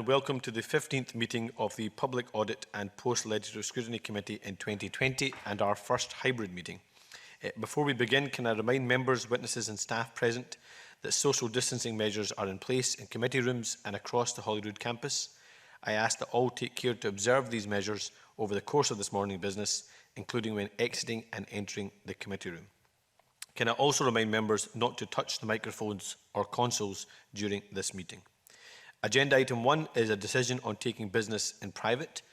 and welcome to the 15th meeting of the Public Audit and Post-Legislative Scrutiny Committee in 2020 and our first hybrid meeting. Before we begin, can I remind members, witnesses and staff present that social distancing measures are in place in committee rooms and across the Holyrood campus. I ask that all take care to observe these measures over the course of this morning's business, including when exiting and entering the committee room. Can I also remind members not to touch the microphones or consoles during this meeting. Agenda item 1 is a decision on taking business in private.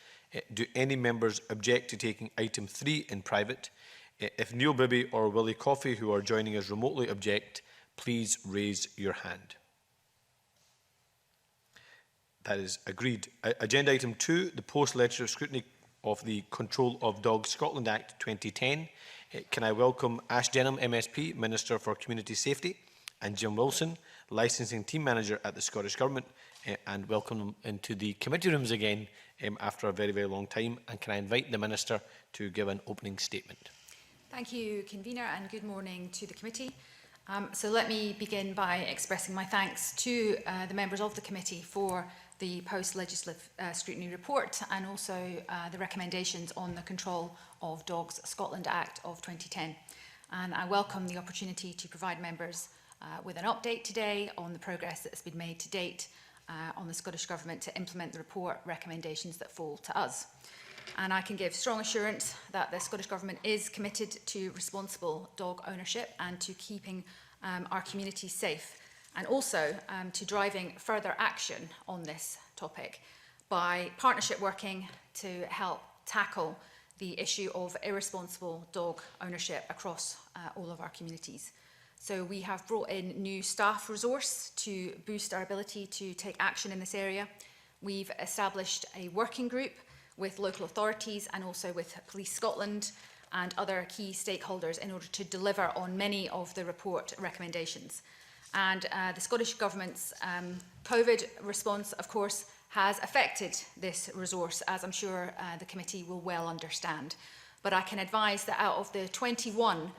Do any members object to taking item 3 in private? If Neil Bibby or Willie Coffey, who are joining us remotely, object, please raise your hand. That is agreed. Agenda item 2, the post-legislative scrutiny of the Control of Dogs Scotland Act 2010. Can I welcome Ash Denham, MSP, Minister for Community Safety, and Jim Wilson, Licensing Team Manager at the Scottish Government, and welcome them into the committee rooms again after a very, very long time. And can I invite the Minister to give an opening statement? Thank you, Convener, and good morning to the committee. So let me begin by expressing my thanks to the members of the committee for the post-legislative scrutiny report and also the recommendations on the Control of Dogs Scotland Act of 2010. And I welcome the opportunity to provide members with an update today on the progress that has been made to date on the Scottish Government to implement the report recommendations that fall to us. And I can give strong assurance that the Scottish Government is committed to responsible dog ownership and to keeping our communities safe, and also to driving further action on this topic by partnership working to help tackle the issue of irresponsible dog ownership across all of our communities. So we have brought in new staff resource to boost our ability to take action in this area. We've established a working group with local authorities and also with Police Scotland and other key stakeholders in order to deliver on many of the report recommendations. And the Scottish Government's COVID response, of course, has affected this resource, as I'm sure the committee will well understand. But I can advise that out of the 21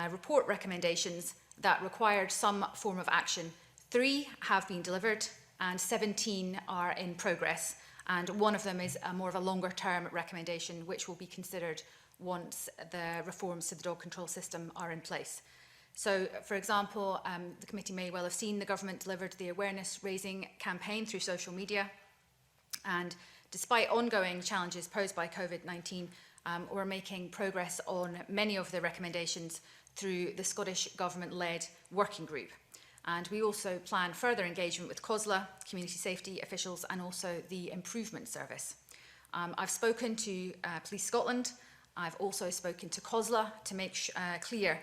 report recommendations that required some form of action, 3 have been delivered and 17 are in progress. And one of them is more of a longer-term recommendation, which will be considered once the reforms to the dog control system are in place. So, for example, the committee may well have seen the government delivered the awareness-raising campaign through social media. And despite ongoing challenges posed by COVID-19, we're making progress on many of the recommendations through the Scottish Government-led working group. And we also plan further engagement with COSLA, community safety officials, and also the Improvement Service. I've spoken to Police Scotland. I've also spoken to COSLA to make clear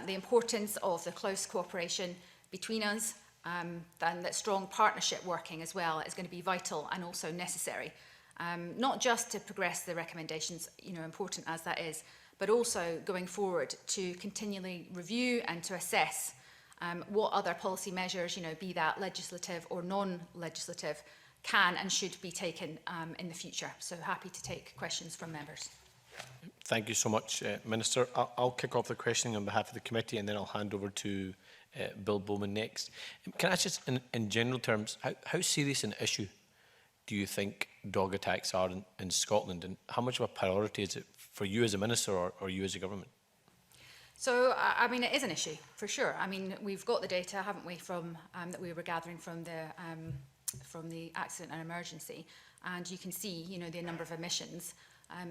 the importance of the close cooperation between us, and that strong partnership working as well is going to be vital and also necessary. Not just to progress the recommendations, important as that is, but also going forward to continually review and to assess what other policy measures, be that legislative or non-legislative, can and should be taken in the future. So happy to take questions from members. Thank you so much, Minister. I'll kick off the questioning on behalf of the committee and then I'll hand over to Bill Bowman next. Can I ask just in general terms, how serious an issue do you think dog attacks are in Scotland, and how much of a priority is it for you as a Minister or you as a government? So, I mean, it is an issue, for sure. I mean, we've got the data, haven't we, from that we were gathering from the accident and emergency, and you can see, the number of admissions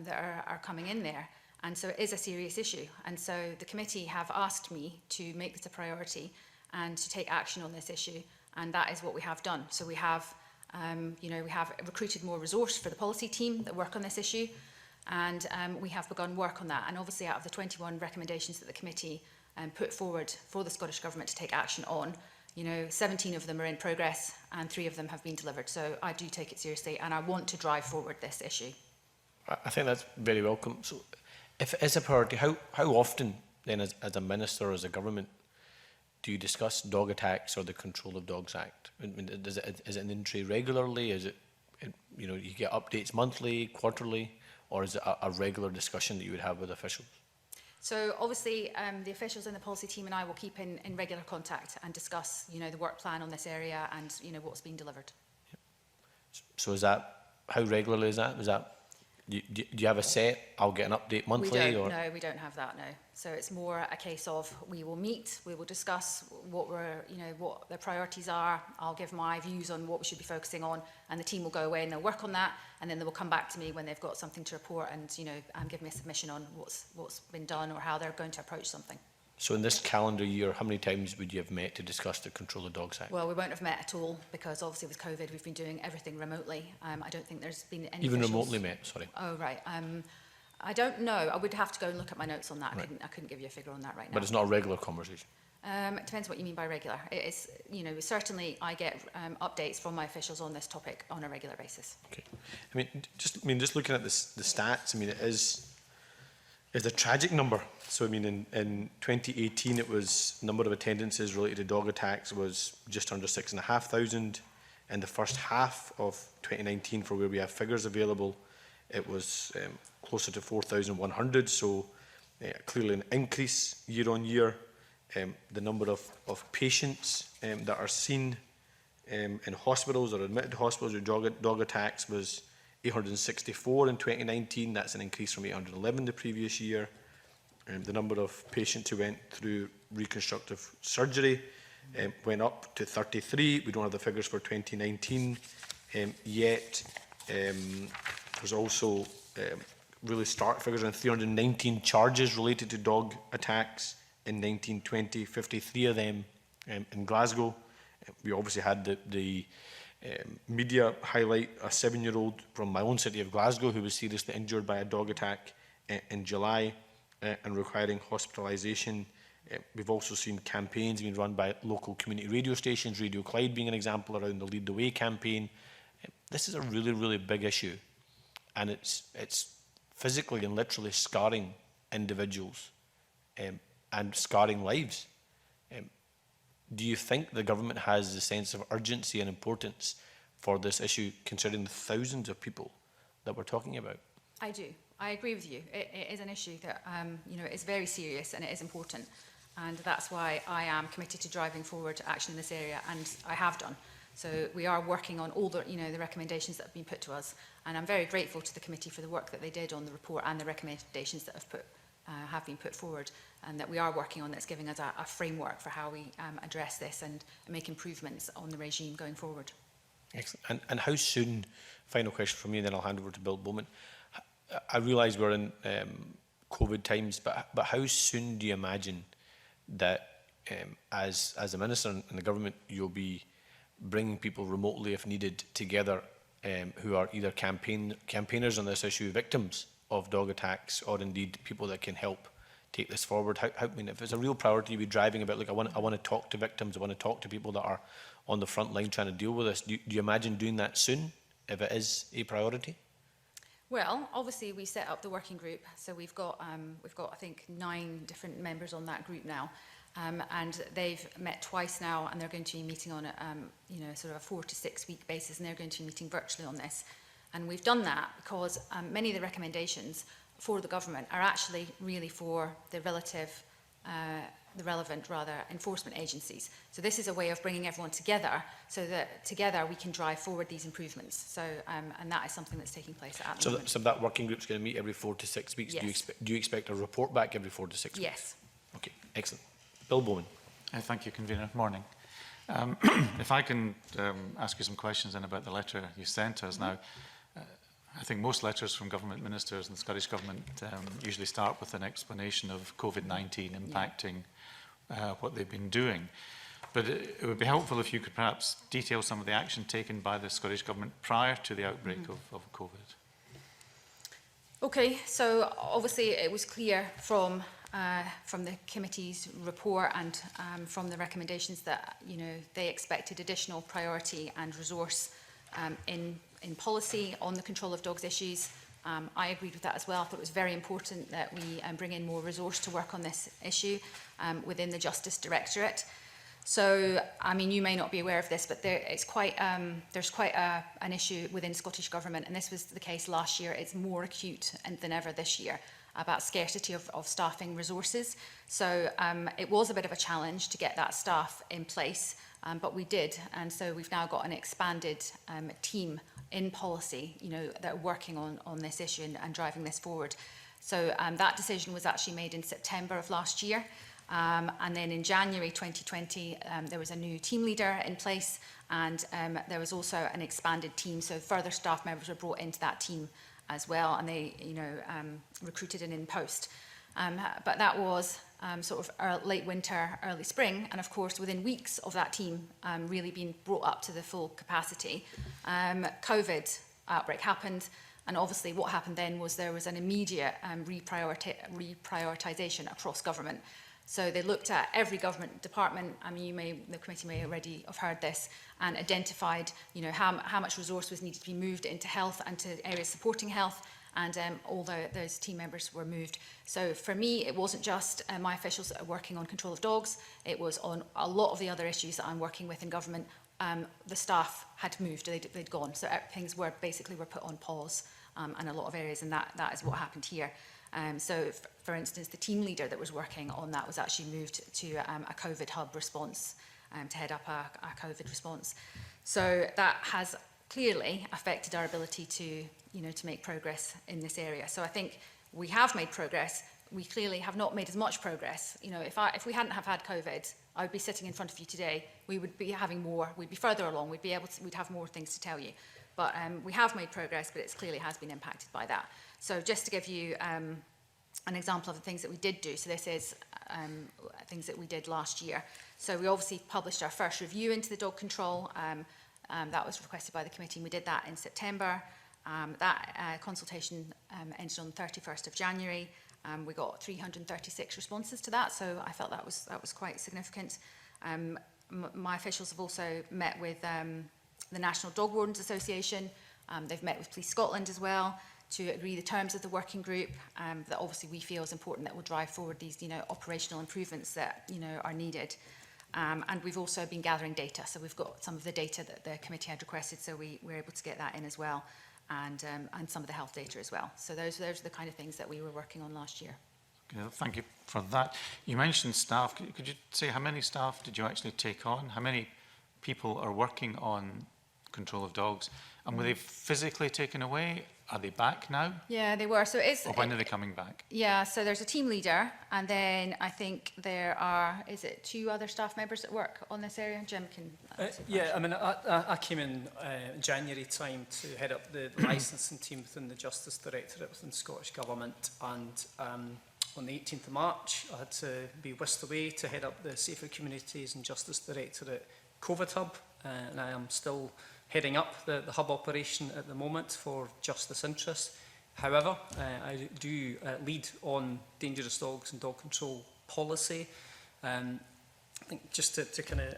that are coming in there. And so it is a serious issue. And so the committee have asked me to make this a priority and to take action on this issue, and that is what we have done. So we have, we have recruited more resource for the policy team that work on this issue. And we have begun work on that. And obviously out of the 21 recommendations that the committee put forward for the Scottish Government to take action on, 17 of them are in progress and 3 of them have been delivered. So I do take it seriously and I want to drive forward this issue. I think that's very welcome. So if it is a priority, how often then as a Minister or as a government do you discuss dog attacks or the Control of Dogs Act? I mean, is it an entry regularly? Is it, you get updates monthly, quarterly? Or is it a regular discussion that you would have with officials? So obviously the officials in the policy team and I will keep in regular contact and discuss, the work plan on this area and, what's been delivered. So is that, how regularly is that? Do you have a set, I'll get an update monthly? No, we don't have that, no. So it's more a case of we will meet, we will discuss what what the priorities are. I'll give my views on what we should be focusing on, and the team will go away and they'll work on that, and then they will come back to me when they've got something to report and give me a submission on what's been done or how they're going to approach something. So in this calendar year, how many times would you have met to discuss the Control of Dogs Act? Well, we won't have met at all because obviously with COVID we've been doing everything remotely. I don't think there's been any Even officials... remotely met, sorry. Oh, right. I don't know. I would have to go and look at my notes on that. Right. I couldn't give you a figure on that right now. But it's not a regular conversation? It depends what you mean by regular. It is, certainly I get updates from my officials on this topic on a regular basis. Okay. Just looking at the stats, it's a tragic number. So, in 2018, it was number of attendances related to dog attacks was just under 6,500. In the first half of 2019, for where we have figures available, it was closer to 4,100. So, clearly an increase year on year. The number of patients that are seen in hospitals or admitted to hospitals with dog attacks was 864 in 2019. That's an increase from 811 the previous year. The number of patients who went through reconstructive surgery went up to 33. We don't have the figures for 2019 yet. There's also really stark figures on 319 charges related to dog attacks in 1920, 53 of them in Glasgow. We obviously had the media highlight a 7-year-old from my own city of Glasgow who was seriously injured by a dog attack in July and requiring hospitalisation. We've also seen campaigns being run by local community radio stations, Radio Clyde being an example around the Lead the Way campaign. This is a really, really big issue, and it's physically and literally scarring individuals and scarring lives. Do you think the government has a sense of urgency and importance for this issue, considering the thousands of people that we're talking about? I do. I agree with you. It is an issue that is very serious and it is important, and that's why I am committed to driving forward action in this area, and I have done. So we are working on all the the recommendations that have been put to us, and I'm very grateful to the committee for the work that they did on the report and the recommendations that have been put forward, and that we are working on that's giving us a framework for how we address this and make improvements on the regime going forward. Excellent. And how soon, final question from me, and then I'll hand over to Bill Bowman. I realise we're in COVID times, but how soon do you imagine that as a minister in the government, you'll be bringing people remotely, if needed, together who are either campaigners on this issue, victims of dog attacks, or indeed people that can help take this forward? If it's a real priority, you'll be driving about, I want to talk to victims, I want to talk to people that are on the front line trying to deal with this. Do you imagine doing that soon, if it is a priority? Well, obviously we set up the working group, so we've got I think 9 different members on that group now, and they've met twice now, and they're going to be meeting on a sort of a 4 to 6 week basis, and they're going to be meeting virtually on this. And we've done that because many of the recommendations for the government are actually really for the relevant enforcement agencies. So this is a way of bringing everyone together so that together we can drive forward these improvements. So and that is something that's taking place at the moment. So that working group's going to meet every 4 to 6 weeks. Yes. Do you expect a report back every 4 to 6 weeks? Yes. Okay, excellent. Bill Bowman. Thank you, Convener. Morning. If I can ask you some questions then about the letter you sent us now. I think most letters from government ministers and the Scottish Government usually start with an explanation of COVID-19 impacting what they've been doing. But it would be helpful if you could perhaps detail some of the action taken by the Scottish Government prior to the outbreak of COVID. Okay, so obviously it was clear from the committee's report and from the recommendations that they expected additional priority and resource in policy on the control of dogs issues. I agreed with that as well. I thought it was very important that we bring in more resource to work on this issue within the Justice Directorate. So, you may not be aware of this, but there's quite an issue within Scottish Government, and this was the case last year. It's more acute than ever this year. about scarcity of staffing resources. So it was a bit of a challenge to get that staff in place, but we did. And so we've now got an expanded team in policy, that are working on this issue and driving this forward. So that decision was actually made in September of last year. And then in January 2020, there was a new team leader in place, and there was also an expanded team. So further staff members were brought into that team as well, and they, recruited and in post. But that was sort of late winter, early spring, and of course within weeks of that team really being brought up to the full capacity, COVID outbreak happened. And obviously what happened then was there was an immediate reprioritisation across government. So they looked at every government department. I mean, the committee may already have heard this, and identified, how much resource was needed to be moved into health and to areas supporting health, and all those team members were moved. So for me, it wasn't just my officials that are working on control of dogs. It was on a lot of the other issues that I'm working with in government. The staff had moved; they'd gone. So things were put on pause in a lot of areas, and that is what happened here. So, for instance, the team leader that was working on that was actually moved to a COVID hub response to head up a COVID response. So that has clearly affected our ability to, to make progress in this area. So I think we have made progress. We clearly have not made as much progress. If we hadn't have had COVID, I would be sitting in front of you today. We would be having more. We'd be further along. We'd have more things to tell you. But we have made progress, but it clearly has been impacted by that. So just to give you an example of the things that we did do. So this is things that we did last year. So we obviously published our first review into the dog control. That was requested by the committee, and we did that in September. That consultation ended on the 31st of January. We got 336 responses to that, so I felt that was quite significant. My officials have also met with the National Dog Wardens Association. They've met with Police Scotland as well to agree the terms of the working group that obviously we feel is important, that will drive forward these operational improvements that are needed. And we've also been gathering data, so we've got some of the data that the committee had requested, so we were able to get that in as well, and some of the health data as well. So those are the kind of things that we were working on last year. Okay, thank you for that. You mentioned staff. Could you say how many staff did you actually take on? How many people are working on control of dogs? And were they physically taken away? Are they back now? Yeah, they were. So or when are they coming back? Yeah, so there's a team leader, and then I think there are, is it 2 other staff members that work on this area? Jim can... Yeah, I mean, I came in January time to head up the licensing team within the Justice Directorate within Scottish Government, and on the 18th of March I had to be whisked away to head up the Safer Communities and Justice Directorate COVID Hub, and I am still heading up the hub operation at the moment for justice interests. However, I do lead on dangerous dogs and dog control policy. I think just to kind of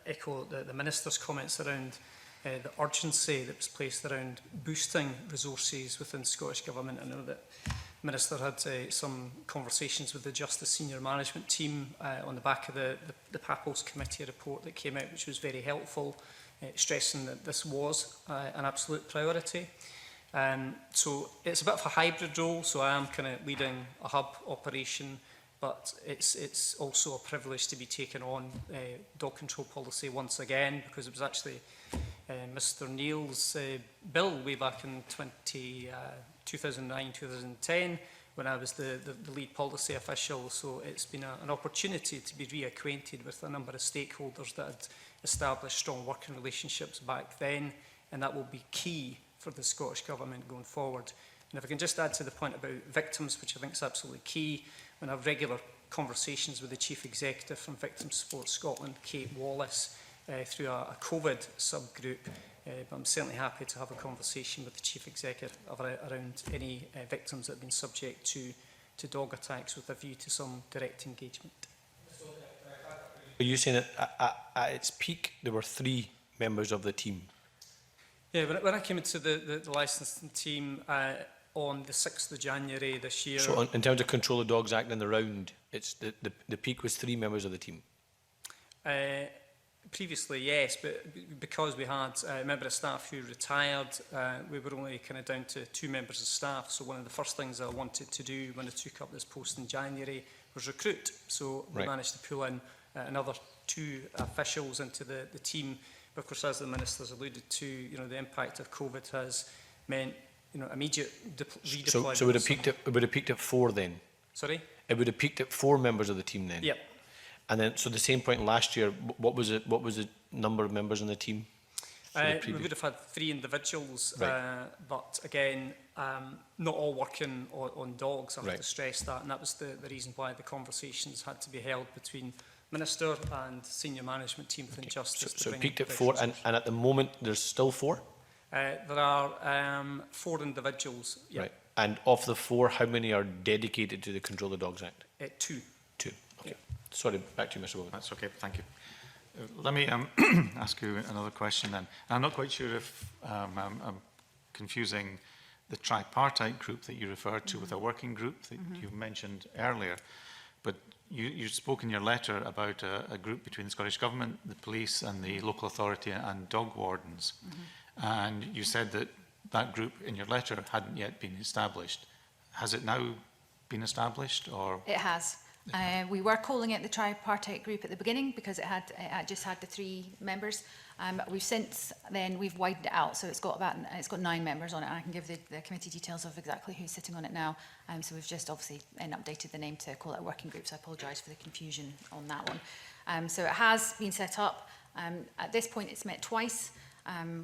echo the Minister's comments around the urgency that was placed around boosting resources within Scottish Government. I know that the Minister had some conversations with the Justice Senior Management Team on the back of the PAPOS Committee report that came out, which was very helpful, stressing that this was an absolute priority. So it's a bit of a hybrid role, so I am kind of leading a hub operation, but it's also a privilege to be taking on dog control policy once again, because it was actually Mr Neil's bill way back in 2009-2010 when I was the lead policy official. So it's been an opportunity to be reacquainted with a number of stakeholders that had established strong working relationships back then, and that will be key for the Scottish Government going forward. And if I can just add to the point about victims, which I think is absolutely key, when I have regular conversations with the Chief Executive from Victim Support Scotland, Kate Wallace, through a COVID subgroup, but I'm certainly happy to have a conversation with the Chief Executive around any victims that have been subject to dog attacks with a view to some direct engagement. Are you saying that at its peak there were 3 members of the team? Yeah, when I came into the licensing team on the 6th of January this year... So in terms of Control of Dogs Act in the round, it's the peak was 3 members of the team? Previously, yes, but because we had a member of staff who retired, we were only kind of down to 2 members of staff. So one of the first things I wanted to do when I took up this post in January was recruit. So we managed to pull in another 2 officials into the team. But of course, as the Minister's alluded to, the impact of COVID has meant, immediate redeployment. So it would have peaked at 4 then? Sorry? It would have peaked at 4 members of the team then? Yep. And then, so the same point last year, what was the number of members in the team? We would have had 3 individuals, right. but again, not all working on dogs. I have right. to stress that, and that was the reason why the conversations had to be held between Minister and senior management team within Justice. So it peaked at 4, and at the moment there's still 4? There are 4 individuals. Yep. Right. And of the 4, how many are dedicated to the Control the Dogs Act? 2. 2. Okay. Yep. Sorry, back to you, Mr. Wilson. That's okay, thank you. Let me ask you another question then. I'm not quite sure if I'm confusing the tripartite group that you referred to with a working group that you mentioned earlier, but you spoke in your letter about a group between the Scottish Government, the police and the local authority and dog wardens. And you said that that group in your letter hadn't yet been established. Has it now been established, or? It has. We were calling it the tripartite group at the beginning because it just had the 3 members. We've since then widened it out, so it's got 9 members on it. I can give the committee details of exactly who's sitting on it now. So we've just obviously updated the name to call it a working group. So I apologise for the confusion on that one. So it has been set up. At this point, it's met twice.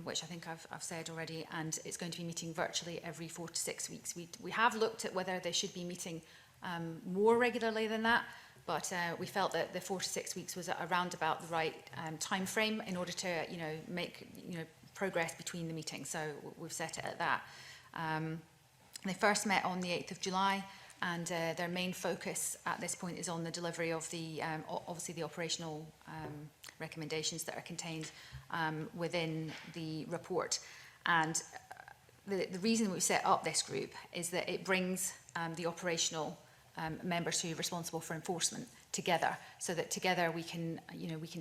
Which I think I've said already, and it's going to be meeting virtually every 4 to 6 weeks. We have looked at whether they should be meeting more regularly than that, but we felt that the 4 to 6 weeks was around about the right time frame in order to make progress between the meetings. So we've set it at that. They first met on the 8th of July, and their main focus at this point is on the delivery of the obviously the operational recommendations that are contained within the report. And the reason we set up this group is that it brings the operational members who are responsible for enforcement together, so that together we can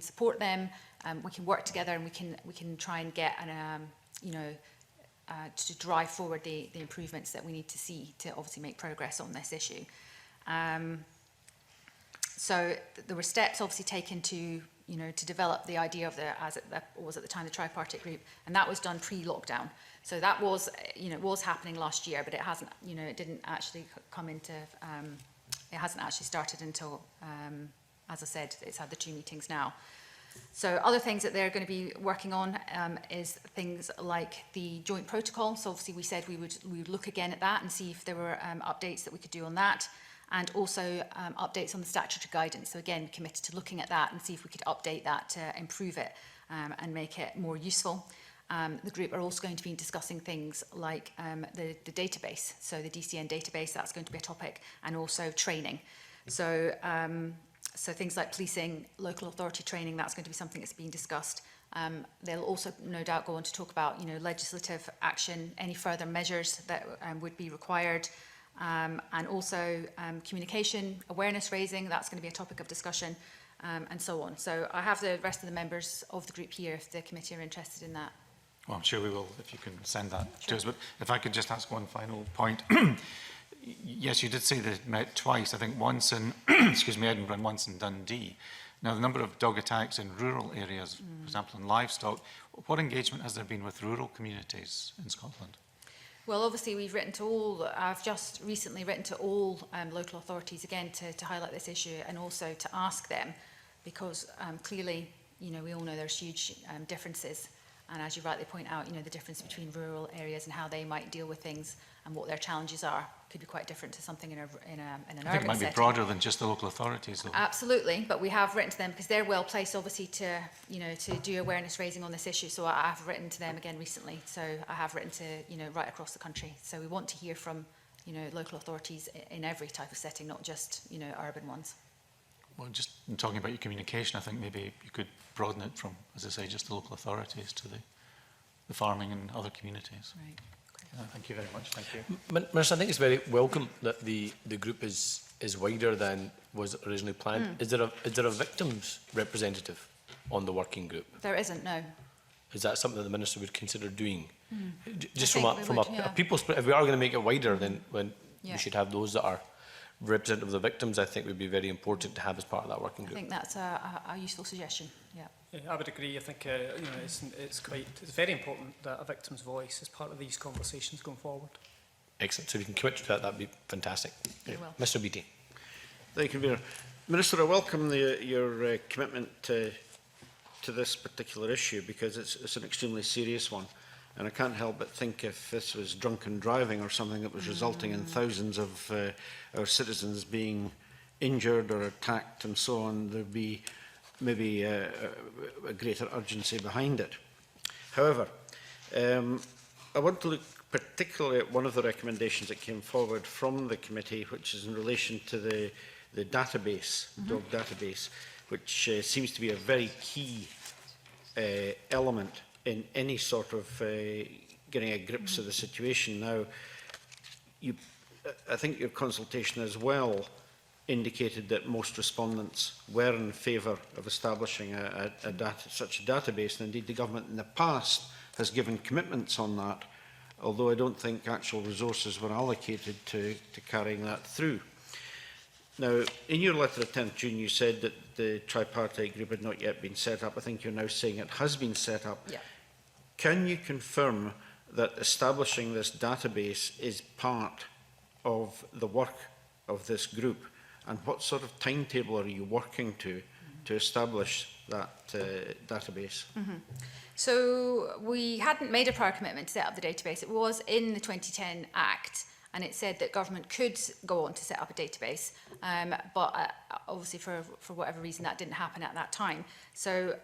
support them, we can work together, and we can try and get to drive forward the improvements that we need to see to obviously make progress on this issue. So there were steps obviously taken to develop the idea of as it was at the time, the tripartite group, and that was done pre-lockdown. So that was, it was happening last year, but it hasn't, it didn't actually come into, it hasn't actually started until, as I said, it's had the 2 meetings now. So other things that they're going to be working on is things like the joint protocol. So obviously we said we would look again at that and see if there were updates that we could do on that. And also updates on the statutory guidance. So again, committed to looking at that and see if we could update that to improve it and make it more useful. The group are also going to be discussing things like the database. So the DCN database, that's going to be a topic, and also training. So, so things like policing, local authority training, that's going to be something that's being discussed. They'll also no doubt go on to talk about legislative action, any further measures that would be required. And also communication, awareness raising, that's going to be a topic of discussion, and so on. So I have the rest of the members of the group here if the committee are interested in that. Well, I'm sure we will, if you can send that to us. But if I could just ask one final point. Yes, you did say they met twice, I think once in excuse me, Edinburgh and once in Dundee. Now, the number of dog attacks in rural areas, for example, in livestock, what engagement has there been with rural communities in Scotland? Well, obviously, we've written to all, I've just recently written to all local authorities again to highlight this issue, and also to ask them, because clearly, we all know there's huge differences. And as you rightly point out, the difference between rural areas and how they might deal with things and what their challenges are could be quite different to something in an urban setting. I think it might be broader than just the local authorities, though. Absolutely, but we have written to them because they're well placed, obviously, to do awareness raising on this issue. So I have written to them again recently. So I have written to right across the country. So we want to hear from local authorities in every type of setting, not just urban ones. Well, just in talking about your communication, I think maybe you could broaden it from, as I say, just the local authorities to the farming and other communities. Right. Thank you very much. Thank you. Minister, I think it's very welcome that the group is wider than was originally planned. Is there a victims representative? on the working group? There isn't, no. Is that something that the Minister would consider doing? Just I from think from we would, yeah. a people's, if we are going to make it wider, then Yeah. we should have those that are representative of the victims, I think would be very important to have as part of that working I group. think that's a useful suggestion, yeah. Yeah, I would agree. I think you know, it's very important that a victim's voice is part of these conversations going forward. Excellent. So if you can commit to that, that'd be fantastic. We will. Mr. Beattie. Thank you, Convener. Minister, I welcome your commitment to this particular issue, because it's an extremely serious one. And I can't help but think if this was drunken driving or something that was resulting in thousands of our citizens being injured or attacked and so on, there'd be maybe a greater urgency behind it. However, I want to look particularly at one of the recommendations that came forward from the committee, which is in relation to the database, dog database, which seems to be a very key element in any sort of getting a grips of the situation. Now, I think your consultation as well indicated that most respondents were in favour of establishing such a database, and indeed the government in the past has given commitments on that, although I don't think actual resources were allocated to carrying that through. Now, in your letter of 10th June, you said that the tripartite group had not yet been set up. I think you're now saying it has been set up. Yeah. Can you confirm that establishing this database is part of the work of this group? And what sort of timetable are you working to establish that database? So we hadn't made a prior commitment to set up the database. It was in the 2010 Act, and it said that government could go on to set up a database, but obviously for whatever reason that didn't happen at that time. So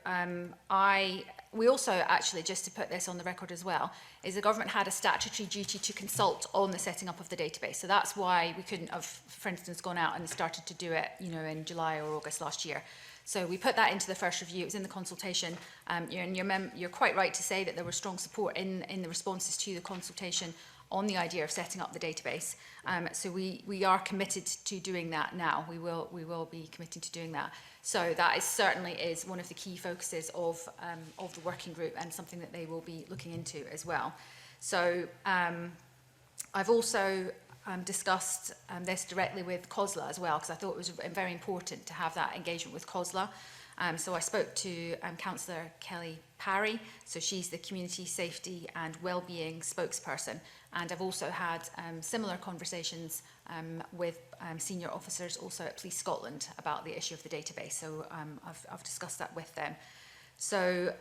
we also actually, just to put this on the record as well, is the government had a statutory duty to consult on the setting up of the database. So that's why we couldn't have, for instance, gone out and started to do it, you know, in July or August last year. So we put that into the first review. It was in the consultation. You're quite right to say that there was strong support in the responses to the consultation on the idea of setting up the database. So we are committed to doing that now. We will be committing to doing that. So that certainly is one of the key focuses of the working group, and something that they will be looking into as well. So I've also discussed this directly with COSLA as well, because I thought it was very important to have that engagement with COSLA. So I spoke to Councillor Kelly Parry, so she's the Community Safety and Wellbeing spokesperson, and I've also had similar conversations with senior officers also at Police Scotland about the issue of the database, so I've discussed that with them. So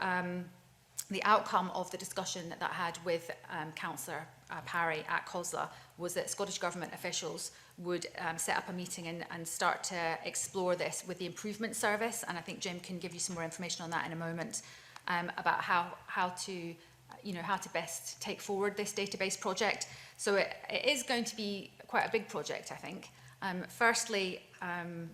the outcome of the discussion that I had with Councillor Parry at COSLA was that Scottish Government officials would set up a meeting and start to explore this with the Improvement Service, and I think Jim can give you some more information on that in a moment, about how to best take forward this database project. So it is going to be quite a big project, I think. Firstly, from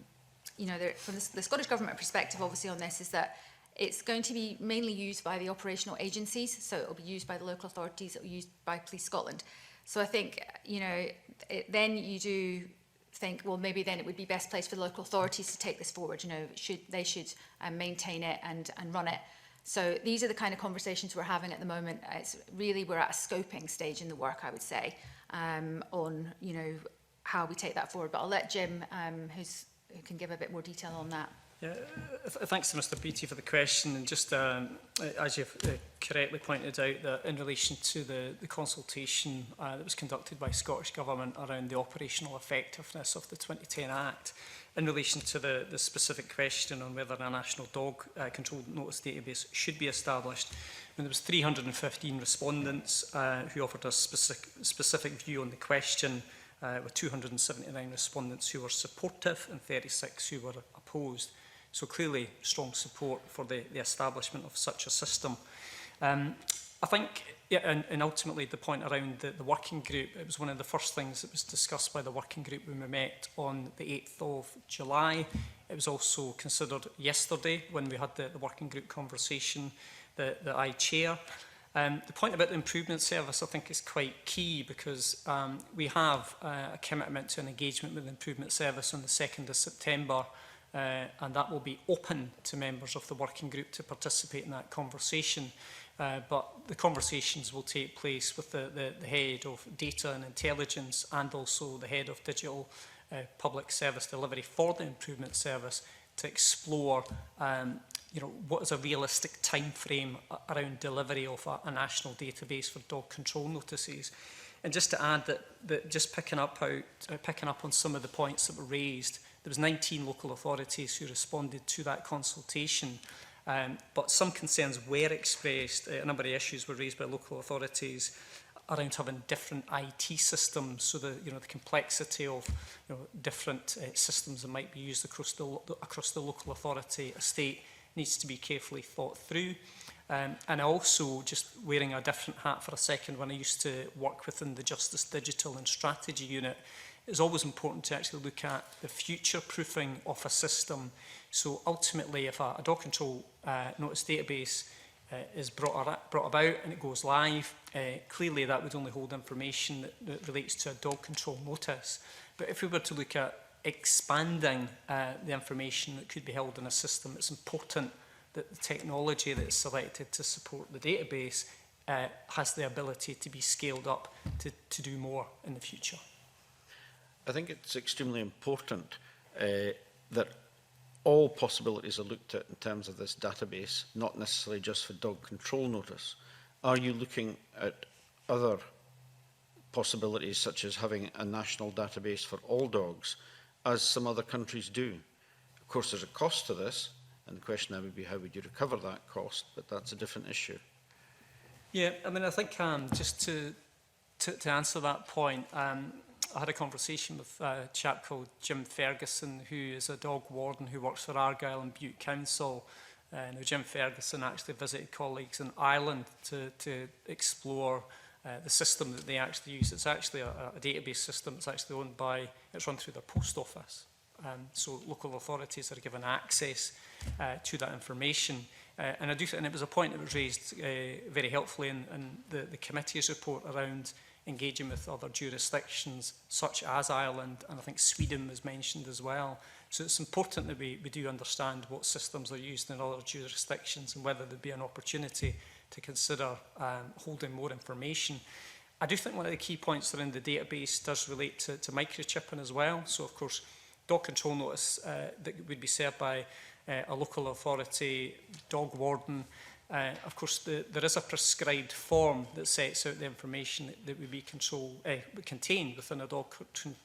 the Scottish Government perspective, obviously, on this, is that it's going to be mainly used by the operational agencies, so it will be used by the local authorities, it will be used by Police Scotland. So I think, then you do think, well, maybe then it would be best placed for the local authorities to take this forward. They should maintain it and run it. So these are the kind of conversations we're having at the moment. We're at a scoping stage in the work, I would say, on how we take that forward. But I'll let Jim, who can give a bit more detail on that. Yeah, thanks to Mr Beattie for the question, and just as you've correctly pointed out, that in relation to the consultation that was conducted by Scottish Government around the operational effectiveness of the 2010 Act, in relation to the specific question on whether a national dog control notice database should be established, there was 315 respondents who offered a specific view on the question, with 279 respondents who were supportive and 36 who were opposed. So clearly strong support for the establishment of such a system. I think, yeah, and ultimately the point around the working group, it was one of the first things that was discussed by the working group when we met on the 8th of July. It was also considered yesterday when we had the working group conversation that I chair. The point about the improvement service, I think, is quite key, because we have a commitment to an engagement with the improvement service on the 2nd of September and that will be open to members of the working group to participate in that conversation. But the conversations will take place with the head of data and intelligence and also the head of digital public service delivery for the improvement service to explore what is a realistic time frame around delivery of a national database for dog control notices. And just to add that just picking up on some of the points that were raised, there was 19 local authorities who responded to that consultation. But some concerns were expressed. A number of issues were raised by local authorities around having different IT systems, so the complexity of different systems that might be used across the local authority estate needs to be carefully thought through. And also, just wearing a different hat for a second, when I used to work within the Justice Digital and Strategy Unit, it's always important to actually look at the future-proofing of a system. So ultimately, if a dog control notice database is brought about and it goes live, clearly that would only hold information that relates to a dog control notice. But if we were to look at expanding the information that could be held in a system, it's important that the technology that is selected to support the database has the ability to be scaled up to do more in the future. I think it's extremely important that all possibilities are looked at in terms of this database, not necessarily just for dog control notice. Are you looking at other possibilities, such as having a national database for all dogs, as some other countries do? Of course, there's a cost to this, and the question now would be, how would you recover that cost? But that's a different issue. Yeah, I mean, I think just to answer that point, I had a conversation with a chap called Jim Ferguson, who is a dog warden who works for Argyll and Bute Council. Now, Jim Ferguson actually visited colleagues in Ireland to explore the system that they actually use. It's actually a database system. It's actually it's run through their post office. So local authorities are given access to that information. And it was a point that was raised very helpfully in the committee's report around engaging with other jurisdictions such as Ireland, and I think Sweden was mentioned as well. So it's important that we do understand what systems are used in other jurisdictions and whether there'd be an opportunity to consider holding more information. I do think one of the key points around the database does relate to microchipping as well. So of course, dog control notice that would be served by a local authority, dog warden. Of course, there is a prescribed form that sets out the information that would be contained within a dog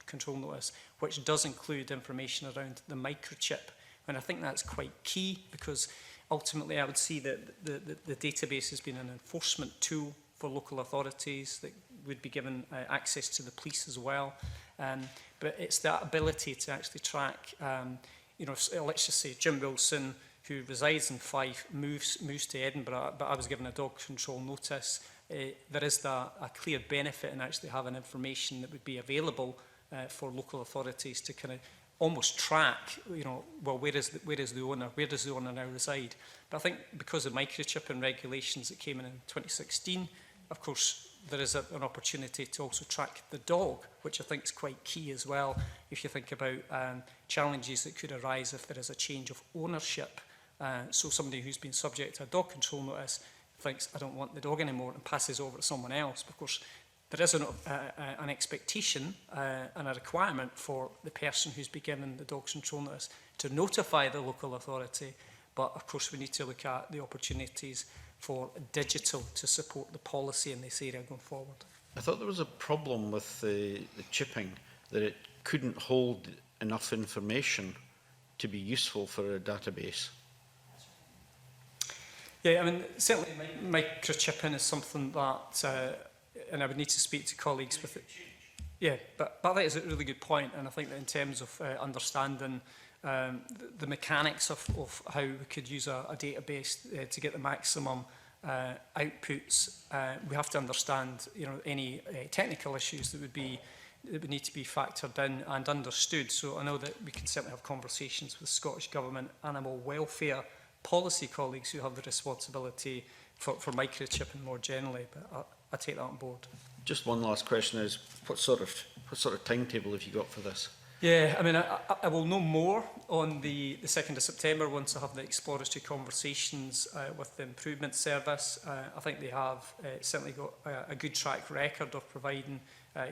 control notice, which does include information around the microchip. And I think that's quite key, because ultimately I would see that the database has been an enforcement tool for local authorities that would be given access to the police as well. But it's that ability to actually track, let's just say Jim Wilson, who resides in Fife, moves to Edinburgh, but I was given a dog control notice. There is a clear benefit in actually having information that would be available for local authorities to kind of almost track, well, where is the owner? Where does the owner now reside? But I think because of microchipping regulations that came in 2016, of course, there is an opportunity to also track the dog, which I think is quite key as well. If you think about challenges that could arise if there is a change of ownership. So somebody who's been subject to a dog control notice thinks, I don't want the dog anymore, and passes over to someone else. Of course, there is an expectation and a requirement for the person who's been given the dog control notice to notify the local authority. But of course, we need to look at the opportunities for digital to support the policy in this area going forward. I thought there was a problem with the chipping, that it couldn't hold enough information to be useful for a database. Yeah, I mean, certainly microchipping is something that, and I would need to speak to colleagues with it. Yeah, but that is a really good point, and I think that in terms of understanding the mechanics of how we could use a database to get the maximum outputs, we have to understand, any technical issues that would need to be factored in and understood. So I know that we can certainly have conversations with Scottish Government animal welfare policy colleagues who have the responsibility for microchipping more generally, but I take that on board. Just one last question is, what sort of timetable have you got for this? Yeah, I mean, I will know more on the 2nd of September once I have the exploratory conversations with the improvement service. I think they have certainly got a good track record of providing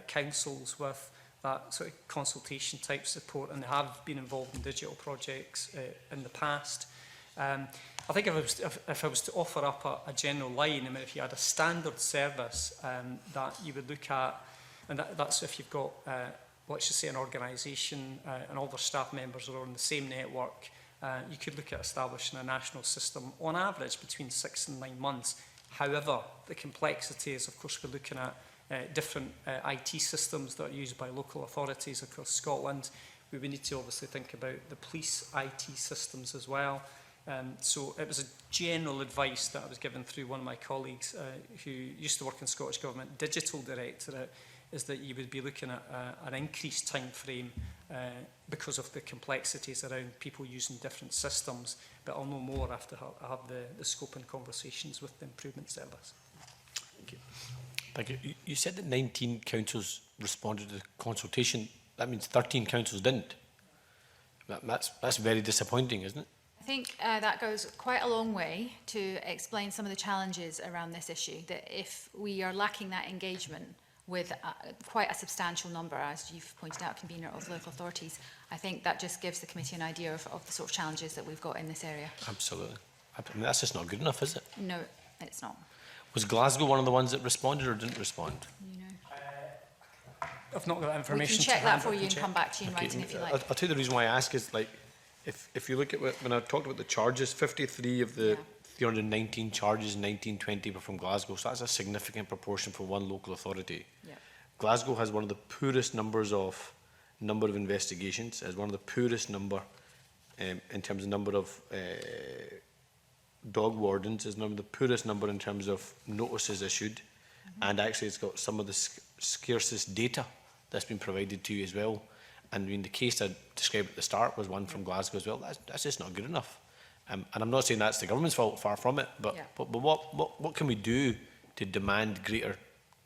councils with that sort of consultation type support, and they have been involved in digital projects in the past. I think if I was to offer up a general line, I mean, if you had a standard service that you would look at, and that's if you've got let's just say an organisation and all their staff members are on the same network, you could look at establishing a national system on average between 6 and 9 months. However, the complexity is, of course, we're looking at different IT systems that are used by local authorities across Scotland. We would need to obviously think about the police IT systems as well. So it was a general advice that I was given through one of my colleagues who used to work in Scottish Government Digital Directorate, is that you would be looking at an increased time frame because of the complexities around people using different systems. But I'll know more after I have the scope and conversations with the improvement service. Thank you. Thank you. You said that 19 councils responded to the consultation. That means 13 councils didn't. That's very disappointing, isn't it? I think that goes quite a long way to explain some of the challenges around this issue, that if we are lacking that engagement with quite a substantial number, as you've pointed out, convener of local authorities, I think that just gives the committee an idea of the sort of challenges that we've got in this area. Absolutely. I mean, that's just not good enough, is it? No, it's not. Was Glasgow one of the ones that responded or didn't respond? You know. I've not got that information. We can check to that hand, for I you can and check. come back to you in Okay, writing if you like. I'll tell you the reason why I ask is, like, if you look at when I talked about the charges, 53 of the 319 charges in 1920 were from Glasgow, so that's a significant proportion for one local authority. Yeah. Glasgow has one of the poorest number of investigations, has one of the poorest number in terms of number of dog wardens, is one of the poorest number in terms of notices issued, and actually it's got some of the scarcest data that's been provided to you as well. And I mean, the case I described at the start was one from Glasgow as well. That's just not good enough. And I'm not saying that's the government's fault, far from it, but what can we do to demand greater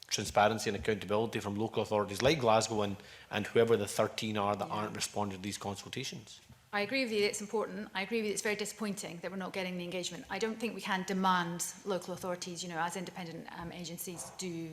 transparency and accountability from local authorities like Glasgow and whoever the 13 are that aren't responding to these consultations? I agree with you that it's important. I agree with you it's very disappointing that we're not getting the engagement. I don't think we can demand local authorities, you know, as independent agencies do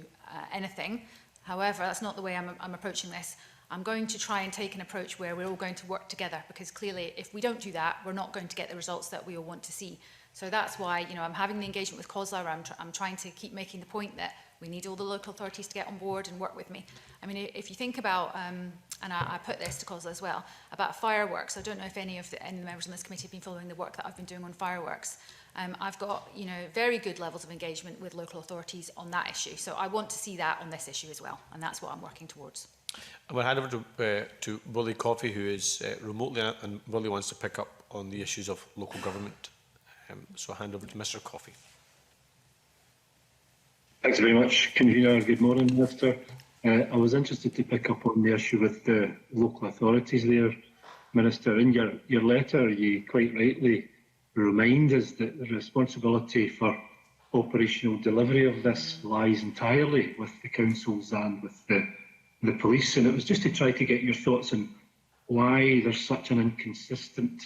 anything. However, that's not the way I'm approaching this. I'm going to try and take an approach where we're all going to work together, because clearly if we don't do that, we're not going to get the results that we all want to see. So that's why, you know, I'm having the engagement with COSLA. I'm trying to keep making the point that we need all the local authorities to get on board and work with me. I mean, if you think about, and I put this to COSLA as well, about fireworks. I don't know if any of the members on this committee have been following the work that I've been doing on fireworks. I've got, you know, very good levels of engagement with local authorities on that issue. So I want to see that on this issue as well, and that's what I'm working towards. I'm going to hand over to Willie Coffey, who is remotely, and Willie wants to pick up on the issues of local government. So I'll hand over to Mr. Coffey. Thanks very much, Convener. Good morning, Minister. I was interested to pick up on the issue with the local authorities there, Minister. In your letter, you quite rightly remind us that the responsibility for operational delivery of this lies entirely with the councils and with the police. And it was just to try to get your thoughts on why there's such an inconsistent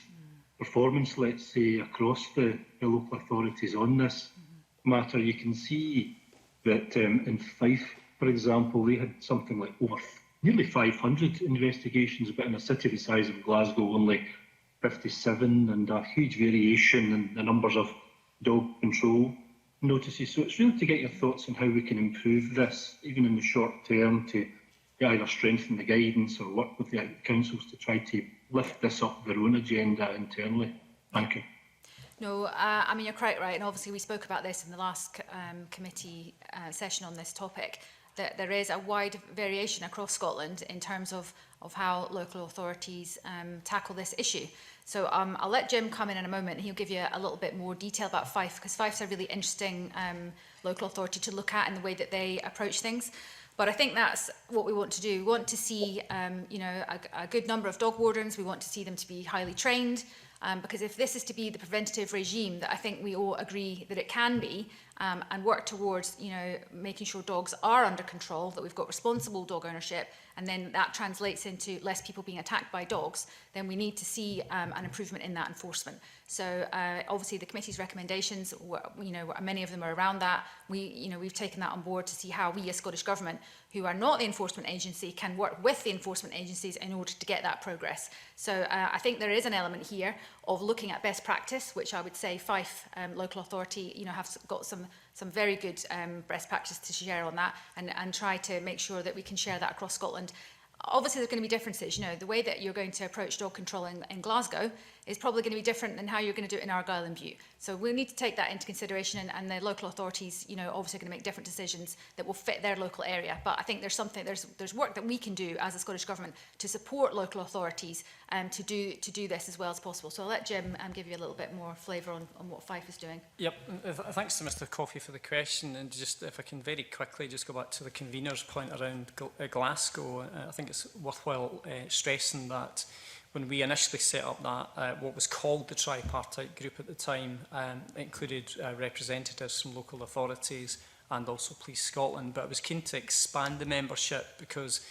performance, let's say, across the local authorities on this matter. You can see that in Fife, for example, they had something like over nearly 500 investigations, but in a city the size of Glasgow, only 57, and a huge variation in the numbers of dog control notices. So it's really to get your thoughts on how we can improve this, even in the short term, to either strengthen the guidance or work with the councils to try to lift this up their own agenda internally. Thank you. No, I mean, you're quite right, and obviously we spoke about this in the last committee session on this topic, that there is a wide variation across Scotland in terms of how local authorities tackle this issue. So I'll let Jim come in a moment and he'll give you a little bit more detail about Fife, because Fife's a really interesting local authority to look at in the way that they approach things. But I think that's what we want to do. We want to see, you know, a good number of dog wardens. We want to see them to be highly trained, because if this is to be the preventative regime that I think we all agree that it can be, and work towards, you know, making sure dogs are under control, that we've got responsible dog ownership, and then that translates into less people being attacked by dogs, then we need to see an improvement in that enforcement. So obviously the committee's recommendations, you know, many of them are around that. We've taken that on board to see how we as Scottish Government, who are not the enforcement agency, can work with the enforcement agencies in order to get that progress. So I think there is an element here of looking at best practice, which I would say Fife local authority, you know, have got some very good best practice to share on that, and try to make sure that we can share that across Scotland. Obviously, there's going to be differences. You know, the way that you're going to approach dog control in Glasgow is probably going to be different than how you're going to do it in Argyll and Bute. So we need to take that into consideration, and the local authorities, you know, obviously are going to make different decisions that will fit their local area. But I think there's work that we can do as a Scottish Government to support local authorities to do this as well as possible. So I'll let Jim give you a little bit more flavour on what Fife is doing. Yep, thanks to Mr Coffey for the question, and just if I can very quickly just go back to the convener's point around Glasgow. I think it's worthwhile stressing that when we initially set up that, what was called the tripartite group at the time, it included representatives from local authorities and also Police Scotland, but I was keen to expand the membership because,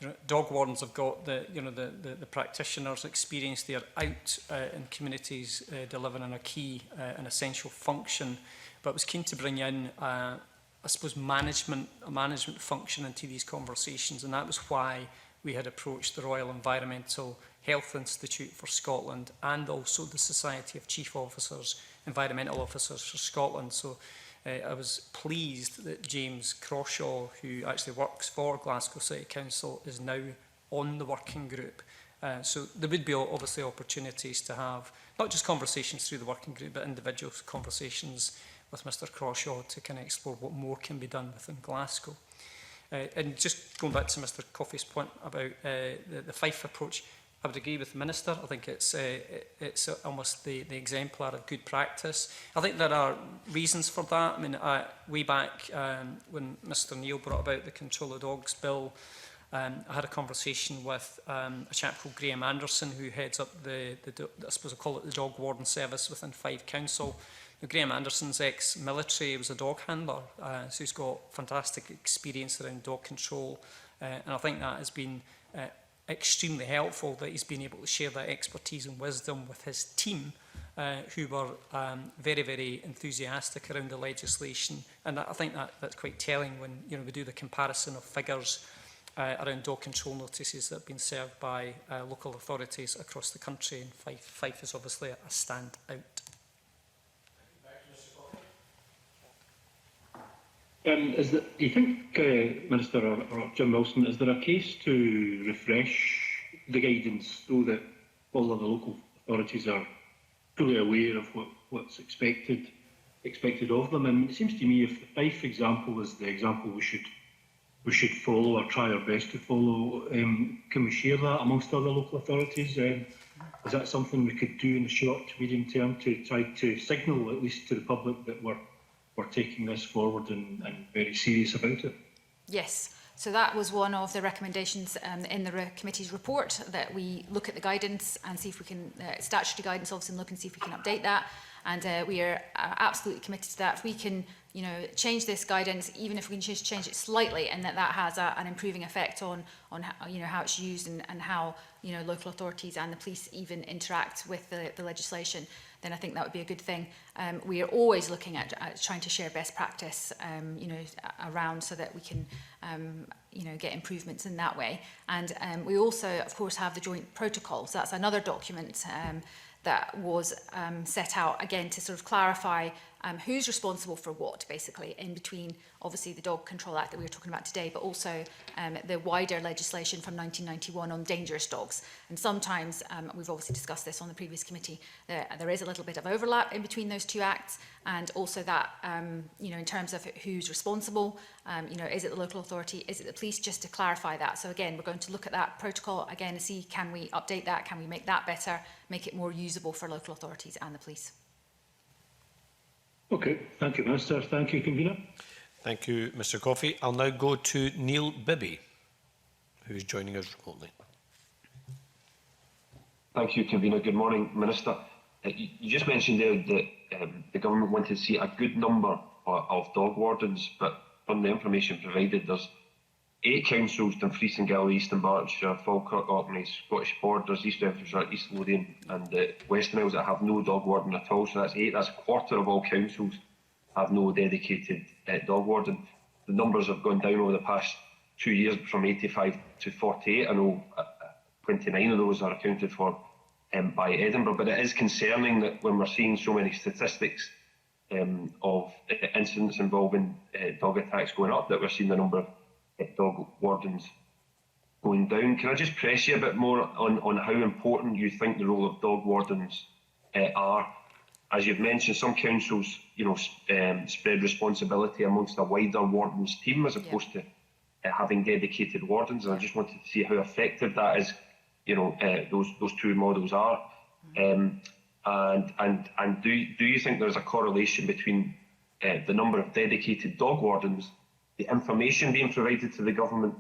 you know, dog wardens have got the practitioners' experience. They are out in communities delivering a key and essential function, but I was keen to bring in I suppose a management function into these conversations, and that was why we had approached the Royal Environmental Health Institute for Scotland and also the Society of Chief Officers, Environmental Officers for Scotland. So I was pleased that James Crawshaw, who actually works for Glasgow City Council, is now on the working group. So there would be obviously opportunities to have not just conversations through the working group, but individual conversations with Mr Crawshaw to kind of explore what more can be done within Glasgow. And just going back to Mr Coffey's point about the Fife approach, I would agree with the Minister. I think it's almost the exemplar of good practice. I think there are reasons for that. I mean, way back when Mr Neil brought about the Control of Dogs Bill, I had a conversation with a chap called Graham Anderson, who heads up I suppose I call it the dog warden service within Fife Council. Graham Anderson's ex-military, was a dog handler, so he's got fantastic experience around dog control, and I think that has been extremely helpful, that he's been able to share that expertise and wisdom with his team, who were very, very enthusiastic around the legislation. And I think that's quite telling when, you know, we do the comparison of figures around dog control notices that have been served by local authorities across the country, and Fife is obviously a standout. Do you think, Minister or Jim Wilson, is there a case to refresh the guidance so that all of the local authorities are fully aware of what's expected of them? And it seems to me if the Fife example is the example we should follow or try our best to follow, can we share that amongst other local authorities? Is that something we could do in the short to medium term to try to signal at least to the public that we're taking this forward and very serious about it? Yes, so that was one of the recommendations in the committee's report, that we look at the guidance and see if we can, statutory guidance obviously, and look and see if we can update that. And we are absolutely committed to that. If we can, you know, change this guidance, even if we can just change it slightly, and that has an improving effect on how, you know, how it's used and how, you know, local authorities and the police even interact with the legislation, then I think that would be a good thing. We are always looking at trying to share best practice, you know, around, so that we can, you know, get improvements in that way. And we also, of course, have the joint protocol. So that's another document that was set out, again, to sort of clarify who's responsible for what, basically, in between, obviously, the Dog Control Act that we were talking about today, but also the wider legislation from 1991 on dangerous dogs. And sometimes, we've obviously discussed this on the previous committee, there is a little bit of overlap in between those two acts, and also that, you know, in terms of who's responsible, you know, is it the local authority, is it the police, just to clarify that. So again, we're going to look at that protocol again and see, can we update that, can we make that better, make it more usable for local authorities and the police. Okay, thank you, Minister. Thank you, Convener. Thank you, Mr Coffey. I'll now go to Neil Bibby, who's joining us remotely. Thank you, Convener. Good morning, Minister. You just mentioned there that the government wanted to see a good number of dog wardens, but from the information provided, there's 8 councils: Dumfries and Galloway, Eastern Berkshire, Falkirk, Orkney, Scottish Borders, East Renfrewshire, East Lothian and Western Isles that have no dog warden at all. So that's 8. That's a quarter of all councils have no dedicated dog warden. The numbers have gone down over the past 2 years from 85 to 48. I know 29 of those are accounted for by Edinburgh, but it is concerning that when we're seeing so many statistics of incidents involving dog attacks going up, that we're seeing the number of dog wardens going down. Can I just press you a bit more on how important you think the role of dog wardens are? As you've mentioned, some councils, spread responsibility amongst a wider wardens team as opposed to having dedicated wardens, and I just wanted to see how effective that is. Those two models are, and do you think there's a correlation between the number of dedicated dog wardens, the information being provided to the government,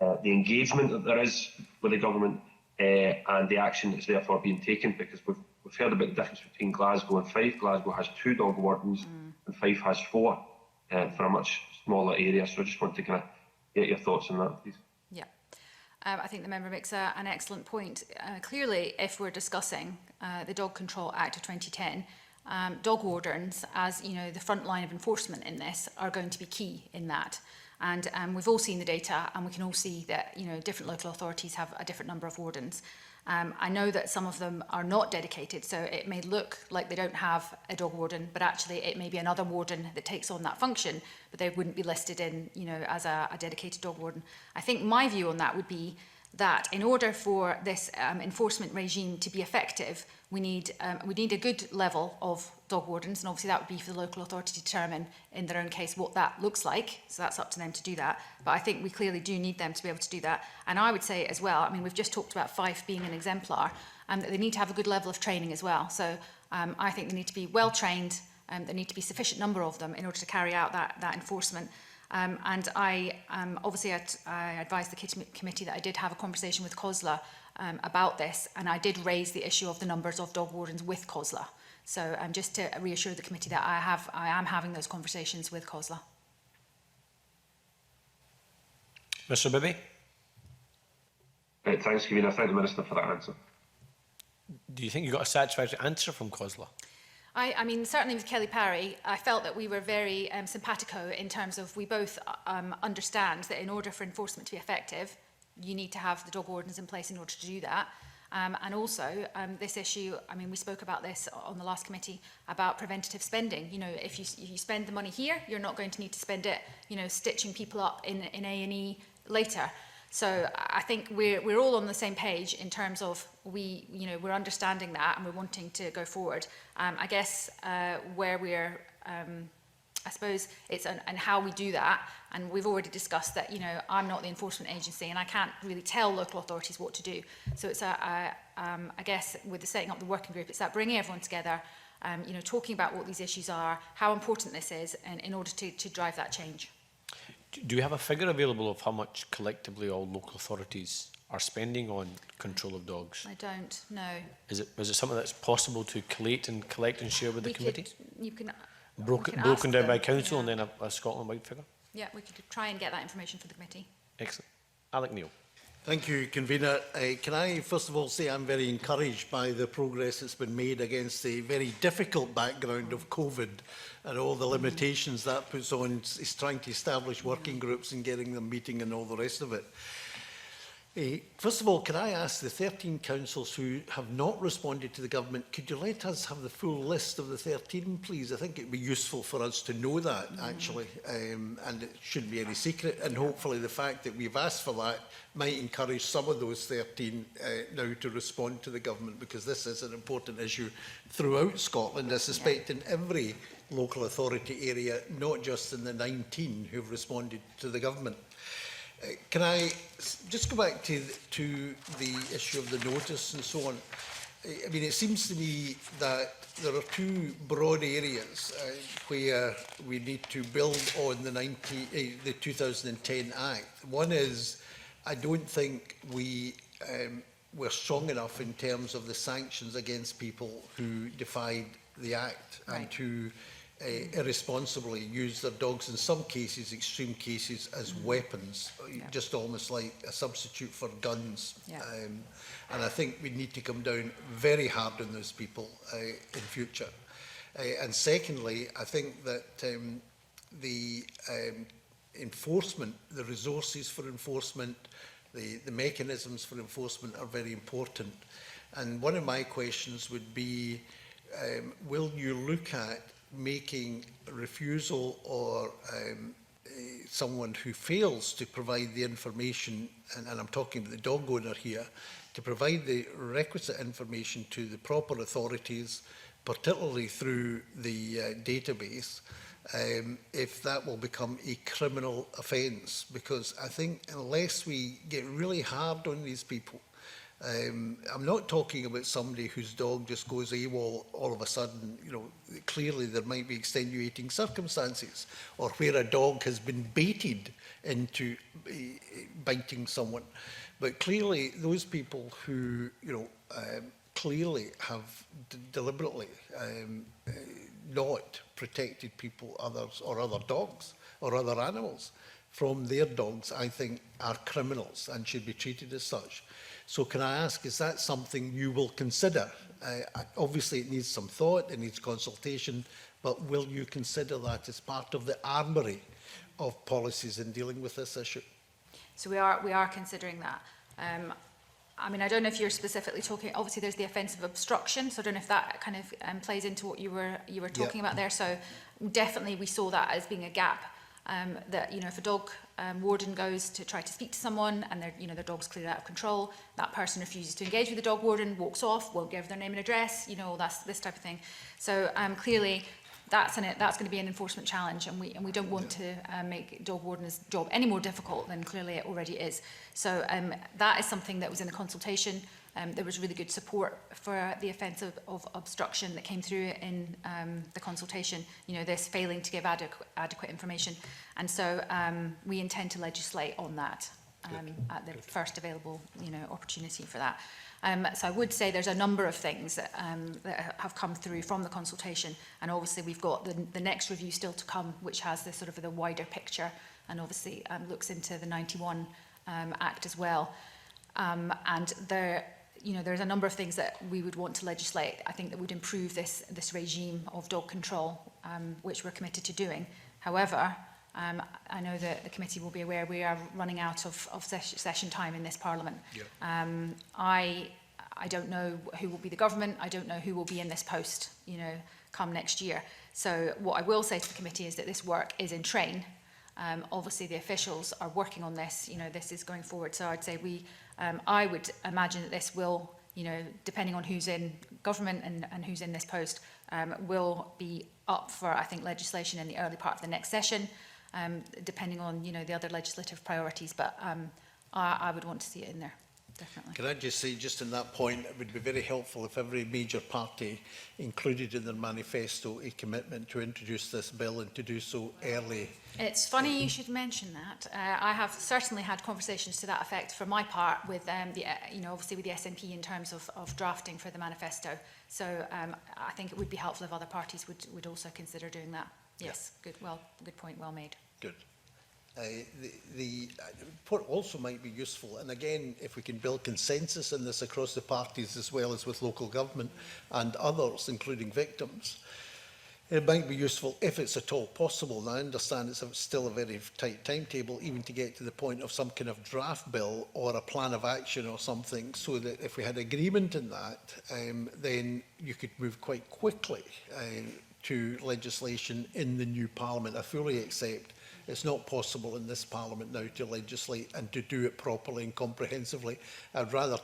the engagement that there is with the government, and the action that's therefore being taken? Because we've heard about the difference between Glasgow and Fife. Glasgow has 2 dog wardens, and Fife has 4 for a much smaller area. So I just want to kind of get your thoughts on that, please. Yeah. I think the member makes an excellent point. Clearly, if we're discussing the Dog Control Act of 2010, dog wardens, as the front line of enforcement in this, are going to be key in that. And we've all seen the data, and we can all see that different local authorities have a different number of wardens. I know that some of them are not dedicated, so it may look like they don't have a dog warden, but actually it may be another warden that takes on that function, but they wouldn't be listed in, as a dedicated dog warden. I think my view on that would be that in order for this enforcement regime to be effective, we need a good level of dog wardens, and obviously that would be for the local authority to determine in their own case what that looks like. So that's up to them to do that. But I think we clearly do need them to be able to do that. And I would say as well, we've just talked about Fife being an exemplar, and that they need to have a good level of training as well. So I think they need to be well trained, and there need to be sufficient number of them in order to carry out that enforcement. And I advised the committee that I did have a conversation with COSLA about this, and I did raise the issue of the numbers of dog wardens with COSLA. So just to reassure the committee that I am having those conversations with COSLA. Mr Bibby? Thanks, Convener. Thank the Minister for that answer. Do you think you got a satisfactory answer from COSLA? I mean, certainly with Kelly Parry, I felt that we were very simpatico in terms of we both understand that in order for enforcement to be effective, you need to have the dog wardens in place in order to do that. And also, this issue, we spoke about this on the last committee, about preventative spending. If you spend the money here, you're not going to need to spend it, stitching people up in A&E later. So I think we're all on the same page in terms of we're understanding that and we're wanting to go forward. I guess where we're, I suppose it's and how we do that, and we've already discussed that, I'm not the enforcement agency and I can't really tell local authorities what to do. So it's I guess with the setting up the working group, it's that bringing everyone together, talking about what these issues are, how important this is, and in order to drive that change. Do you have a figure available of how much collectively all local authorities are spending on control of dogs? I don't know. Is it something that's possible to collect and share with the committee? You can broken down by council, and then a Scotland-wide figure? Yeah, we could try and get that information for the committee. Excellent. Alec Neil. Thank you, Convener. Can I first of all say I'm very encouraged by the progress that's been made against the very difficult background of COVID and all the limitations that puts on is trying to establish working groups and getting them meeting and all the rest of it. First of all, can I ask the 13 councils who have not responded to the government, could you let us have the full list of the 13, please? I think it would be useful for us to know that, actually, and it shouldn't be any secret. And hopefully the fact that we've asked for that might encourage some of those 13 now to respond to the government, because this is an important issue throughout Scotland, I suspect, in every local authority area, not just in the 19 who've responded to the government. Can I just go back to the issue of the notice and so on? It seems to me that there are two broad areas where we need to build on the 2010 Act. One is, I don't think we're strong enough in terms of the sanctions against people who defied the Act and who irresponsibly use their dogs, in some cases, extreme cases, as weapons, just almost like a substitute for guns. Yeah. And I think we need to come down very hard on those people in future. And secondly, I think that the enforcement, the resources for enforcement, the mechanisms for enforcement are very important. And one of my questions would be, will you look at making refusal or someone who fails to provide the information, and I'm talking about the dog owner here, to provide the requisite information to the proper authorities, particularly through the database, if that will become a criminal offence? Because I think unless we get really hard on these people, I'm not talking about somebody whose dog just goes AWOL all of a sudden. You know, clearly there might be extenuating circumstances, or where a dog has been baited into biting someone. But clearly those people who, you know, clearly have deliberately not protected people, others, or other dogs or other animals from their dogs, I think are criminals and should be treated as such. So can I ask, is that something you will consider? Obviously it needs some thought, it needs consultation, but will you consider that as part of the armoury of policies in dealing with this issue? So we are considering that. I mean, I don't know if you're specifically talking, obviously there's the offence of obstruction, so I don't know if that kind of plays into what you were talking about there. So definitely we saw that as being a gap, that, you know, if a dog warden goes to try to speak to someone and their dog's clearly out of control, that person refuses to engage with the dog warden, walks off, won't give their name and address, you know, that's this type of thing. So clearly that's going to be an enforcement challenge, and we don't want to make dog warden's job any more difficult than clearly it already is. So that is something that was in the consultation. There was really good support for the offence of obstruction that came through in the consultation, you know, this failing to give adequate information. And so we intend to legislate on that at the first available, you know, opportunity for that. So I would say there's a number of things that have come through from the consultation, and obviously we've got the next review still to come, which has this sort of the wider picture, and obviously looks into the 91 Act as well. And there's a number of things that we would want to legislate, I think, that would improve this regime of dog control, which we're committed to doing. However, I know that the committee will be aware we are running out of session time in this Parliament. Yeah. I don't know who will be the government. I don't know who will be in this post, you know, come next year. So what I will say to the committee is that this work is in train. Obviously the officials are working on this, you know, this is going forward. So I'd say I would imagine that this will, you know, depending on who's in government and who's in this post, will be up for, I think, legislation in the early part of the next session, depending on, you know, the other legislative priorities. But I would want to see it in there. Definitely. Can I just say, just on that point, it would be very helpful if every major party included in their manifesto a commitment to introduce this bill, and to do so early. It's funny you should mention that. I have certainly had conversations to that effect for my part with obviously with the SNP in terms of drafting for the manifesto. So I think it would be helpful if other parties would also consider doing that. Yes, yeah. Good point, well made. Good. The report also might be useful, and again, if we can build consensus in this across the parties as well as with local government and others, including victims, it might be useful if it's at all possible. And I understand it's still a very tight timetable, even to get to the point of some kind of draft bill or a plan of action or something, so that if we had agreement in that, then you could move quite quickly to legislation in the new Parliament. I fully accept it's not possible in this Parliament now to legislate and to do it properly and comprehensively. I'd rather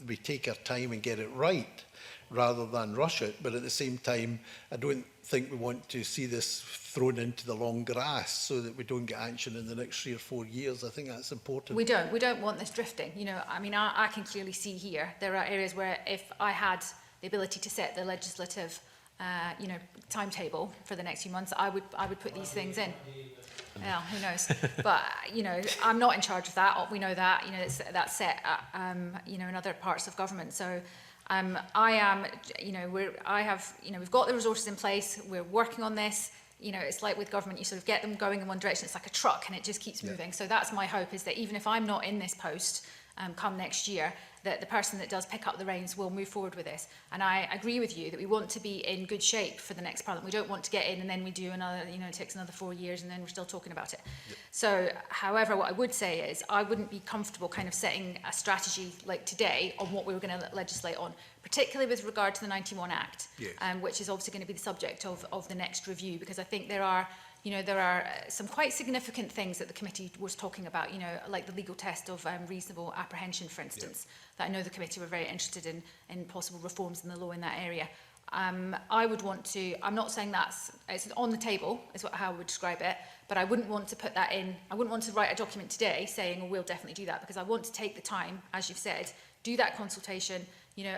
we take our time and get it right rather than rush it. But at the same time, I don't think we want to see this thrown into the long grass so that we don't get action in the next 3 or 4 years. I think that's important. We don't want this drifting. You know, I mean, I can clearly see here there are areas where if I had the ability to set the legislative timetable for the next few months, I would put these things in. Yeah, who knows? But you know, I'm not in charge of that. We know that. You know, that's set. In other parts of government. So I am, we've got the resources in place, we're working on this. It's like with government, you sort of get them going in one direction, it's like a truck and it just keeps moving. So that's my hope, is that even if I'm not in this post come next year, that the person that does pick up the reins will move forward with this. And I agree with you that we want to be in good shape for the next Parliament. We don't want to get in and then we do another, it takes another 4 years and then we're still talking about it. Yep. So, however, what I would say is I wouldn't be comfortable kind of setting a strategy like today on what we were going to legislate on, particularly with regard to the 91 Act, yes. Which is obviously going to be the subject of the next review, because I think there are some quite significant things that the committee was talking about, like the legal test of reasonable apprehension, for instance, that I know the committee were very interested in possible reforms in the law in that area. I would want to, I'm not saying it's on the table, is how I would describe it, but I wouldn't want to put that in, I wouldn't want to write a document today saying, well, we'll definitely do that, because I want to take the time, as you've said, do that consultation,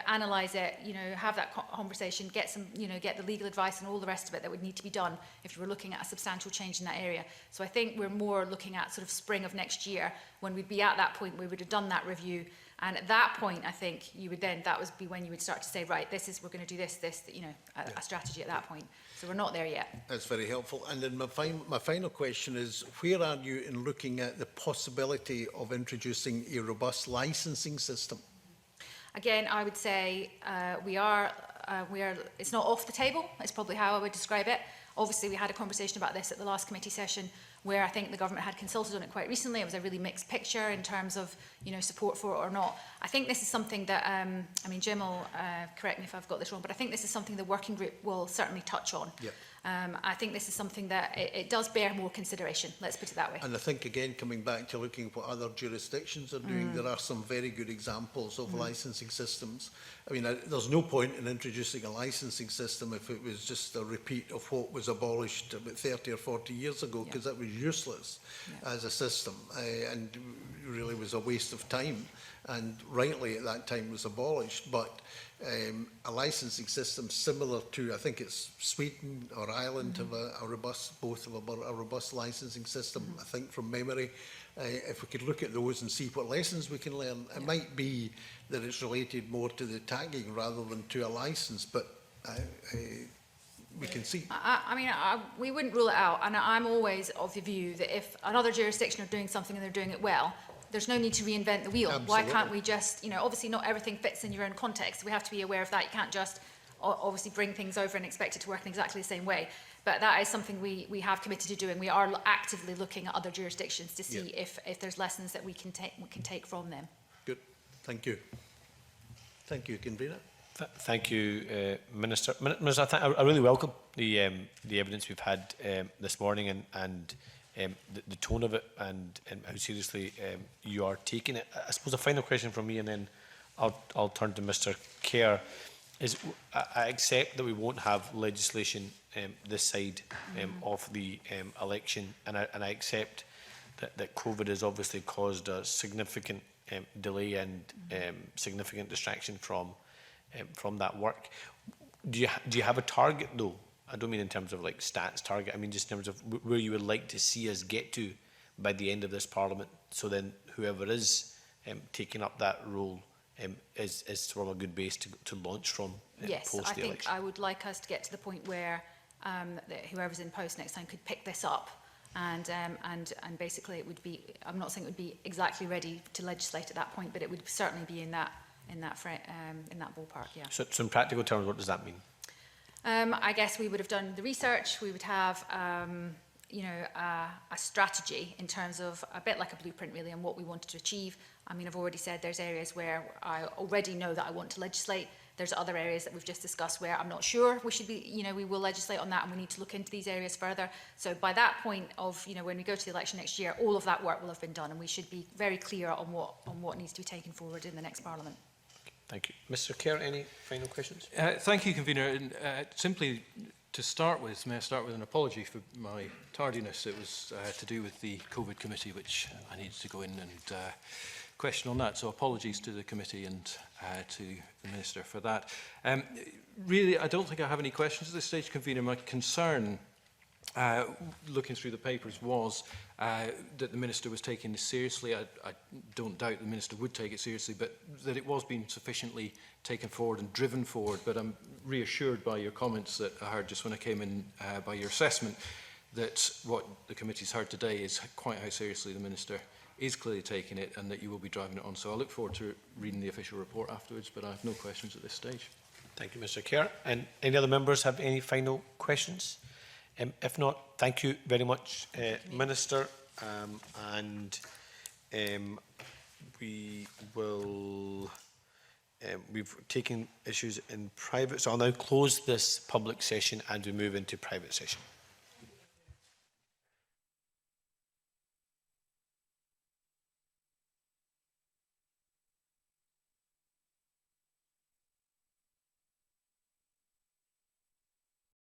analyse it, have that conversation, get some, get the legal advice and all the rest of it that would need to be done if you were looking at a substantial change in that area. So I think we're more looking at sort of spring of next year, when we'd be at that point, we would have done that review. And at that point, I think you would then, that would be when you would start to say, right, we're going to do this, a strategy at that point. So we're not there yet. That's very helpful. And then my final question is, where are you in looking at the possibility of introducing a robust licensing system? Again, I would say it's not off the table. It's probably how I would describe it. Obviously, we had a conversation about this at the last committee session, where I think the government had consulted on it quite recently. It was a really mixed picture in terms of, support for it or not. I think this is something that, Jim will correct me if I've got this wrong, but I think this is something the working group will certainly touch on. Yep. I think this is something that it does bear more consideration, let's put it that way. And I think, again, coming back to looking at what other jurisdictions are doing, there are some very good examples of licensing systems. There's no point in introducing a licensing system if it was just a repeat of what was abolished about 30 or 40 years ago, because that was useless as a system and really was a waste of time, and rightly at that time was abolished. But a licensing system similar to, I think it's Sweden or Ireland, have a robust licensing system, I think, from memory. If we could look at those and see what lessons we can learn, it might be that it's related more to the tagging rather than to a license, but we can see. We wouldn't rule it out, and I'm always of the view that if another jurisdiction are doing something and they're doing it well, there's no need to reinvent the wheel. Absolutely. Why can't we just, obviously not everything fits in your own context. We have to be aware of that. You can't just obviously bring things over and expect it to work in exactly the same way. But that is something we have committed to doing. We are actively looking at other jurisdictions to see if there's lessons that we can take from them. Good. Thank you. Thank you, Convener. Thank you, Minister. Minister, I really welcome the evidence we've had this morning and the tone of it and how seriously you are taking it. I suppose a final question from me, and then I'll turn to Mr. Kerr, is I accept that we won't have legislation this side of the election, and I accept that COVID has obviously caused a significant delay and significant distraction from that work. Do you have a target though? I don't mean in terms of like stats target, I mean just in terms of where you would like to see us get to by the end of this Parliament, so then whoever is taking up that role is from a good base to launch from yes, post the election. Yes, I think I would like us to get to the point where whoever's in post next time could pick this up and basically it would be, I'm not saying it would be exactly ready to legislate at that point, but it would certainly be in that ballpark, yeah. So in practical terms, what does that mean? I guess we would have done the research. We would have, a strategy in terms of a bit like a blueprint, really, on what we wanted to achieve. I've already said there's areas where I already know that I want to legislate. There's other areas that we've just discussed where I'm not sure we should be, we will legislate on that, and we need to look into these areas further. So by that point of, when we go to the election next year, all of that work will have been done, and we should be very clear on what needs to be taken forward in the next Parliament. Thank you. Mr. Kerr, any final questions? Thank you, Convener. And, simply to start with, may I start with an apology for my tardiness. It was to do with the COVID committee, which I needed to go in and question on that. So apologies to the committee and to the Minister for that. Really, I don't think I have any questions at this stage, Convener. My concern looking through the papers was that the Minister was taking this seriously. I don't doubt the Minister would take it seriously, but that it was being sufficiently taken forward and driven forward. But I'm reassured by your comments that I heard just when I came in, by your assessment, that what the committee's heard today is quite how seriously the Minister is clearly taking it and that you will be driving it on. So I look forward to reading the official report afterwards, but I have no questions at this stage. Thank you, Mr Kerr. And any other members have any final questions? If not, thank you very much, Minister. We will... we've taken issues in private, so I'll now close this public session and we move into private session.